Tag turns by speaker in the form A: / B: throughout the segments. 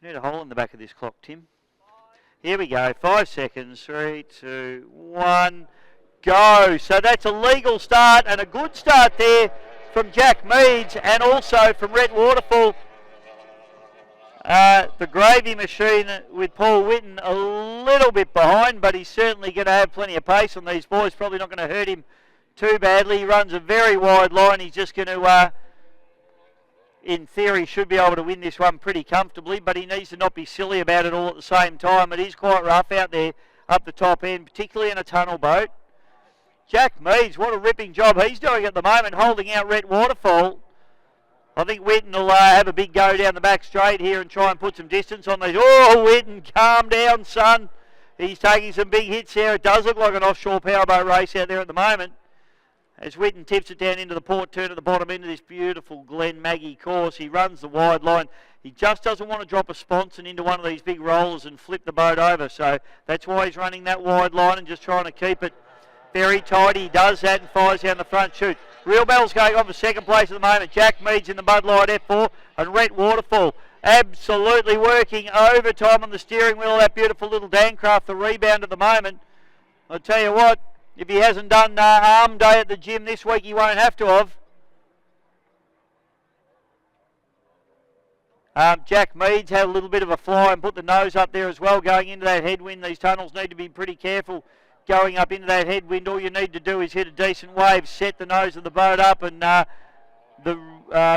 A: Need a hole in the back of this clock, Tim. Here we go. 5 seconds. 3, 2, 1, go. So that's a legal start and a good start there from Jack Meads and also from Rhett Waterfall. The gravy machine with Paul Whitten a little bit behind, but he's certainly going to have plenty of pace on these boys. Probably not going to hurt him too badly. He runs a very wide line. He's just going to, in theory, should be able to win this one pretty comfortably, but he needs to not be silly about it all at the same time. It is quite rough out there up the top end, particularly in a tunnel boat. Jack Meads, what a ripping job he's doing at the moment, holding out Rhett Waterfall. I think Whitten will have a big go down the back straight here and try and put some distance on these. Oh, Whitten, calm down, son. He's taking some big hits there. It does look like an offshore powerboat race out there at the moment. As Whitten tips it down into the port turn at the bottom end of this beautiful Glenmaggie course. He runs the wide line. He just doesn't want to drop a sponson into one of these big rollers and flip the boat over. So that's why he's running that wide line and just trying to keep it very tight. He does that and fires down the front chute. Real battle's going on for second place at the moment. Jack Meads in the Budlight F4 and Rhett Waterfall absolutely working overtime on the steering wheel of that beautiful little Dancraft, the Rebound at the moment. I'll tell you what, if he hasn't done arm day at the gym this week, he won't have to have. Jack Meads had a little bit of a fly and put the nose up there as well going into that headwind. These tunnels need to be pretty careful going up into that headwind. All you need to do is hit a decent wave, set the nose of the boat up, and the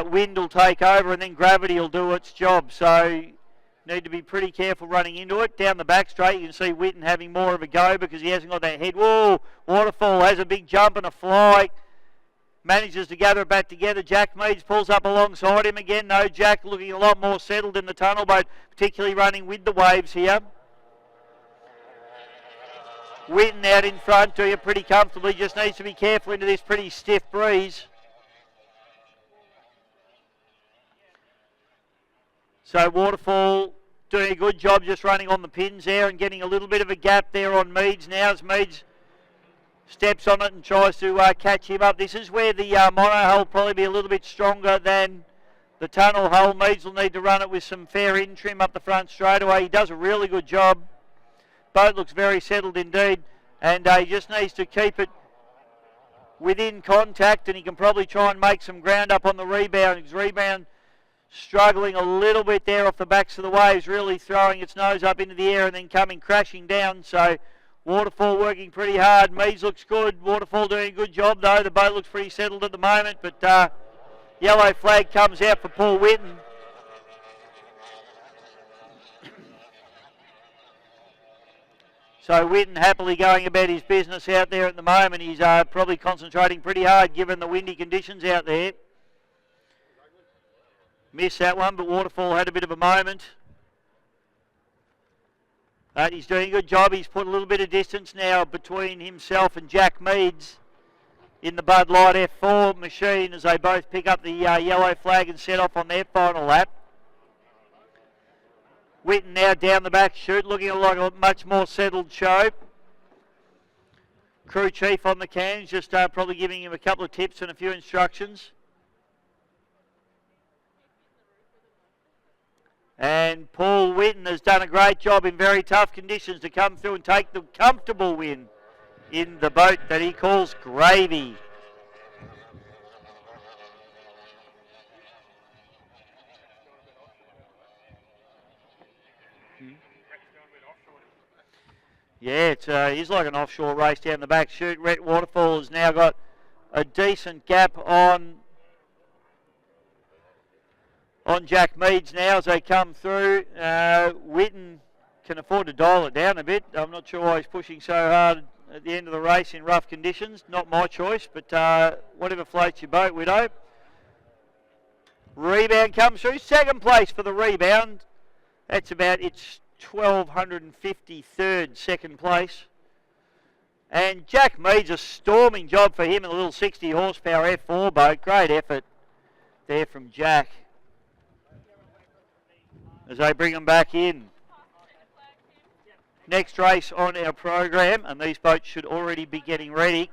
A: wind will take over, and then gravity will do its job. So need to be pretty careful running into it. Down the back straight, you can see Whitten having more of a go because he hasn't got that head. Whoa, Waterfall has a big jump and a fly. Manages to gather it back together. Jack Meads pulls up alongside him again. No, Jack looking a lot more settled in the tunnel boat, particularly running with the waves here. Whitten out in front, doing it pretty comfortably. Just needs to be careful into this pretty stiff breeze. So Waterfall doing a good job just running on the pins there and getting a little bit of a gap there on Meads now as Meads steps on it and tries to catch him up. This is where the mono hull will probably be a little bit stronger than the tunnel hull. Meads will need to run it with some fair in trim up the front straight away. He does a really good job. Boat looks very settled indeed, and he just needs to keep it within contact, and he can probably try and make some ground up on the Rebound. His Rebound struggling a little bit there off the backs of the waves, really throwing its nose up into the air and then coming crashing down. So Waterfall working pretty hard. Meads looks good. Waterfall doing a good job though. The boat looks pretty settled at the moment, but yellow flag comes out for Paul Whitten. So Whitten happily going about his business out there at the moment. He's probably concentrating pretty hard given the windy conditions out there. Missed that one, but Waterfall had a bit of a moment. But he's doing a good job. He's put a little bit of distance now between himself and Jack Meads in the Budlight F4 machine as they both pick up the yellow flag and set off on their final lap. Whitten now down the back chute, looking like a much more settled show. Crew chief on the cans, just probably giving him a couple of tips and a few instructions. And Paul Whitten has done a great job in very tough conditions to come through and take the comfortable win in the boat that he calls Gravy. Yeah, it is like an offshore race down the back chute. Rhett Waterfall has now got a decent gap on Jack Meads now as they come through. Whitten can afford to dial it down a bit. I'm not sure why he's pushing so hard at the end of the race in rough conditions. Not my choice, but whatever floats your boat, Widow. Rebound comes through. Second place for the Rebound. That's about its 1,253rd second place. And Jack Meads, a storming job for him in a little 60 horsepower F4 boat. Great effort there from Jack as they bring them back in. Next race on our program, and these boats should already be getting ready.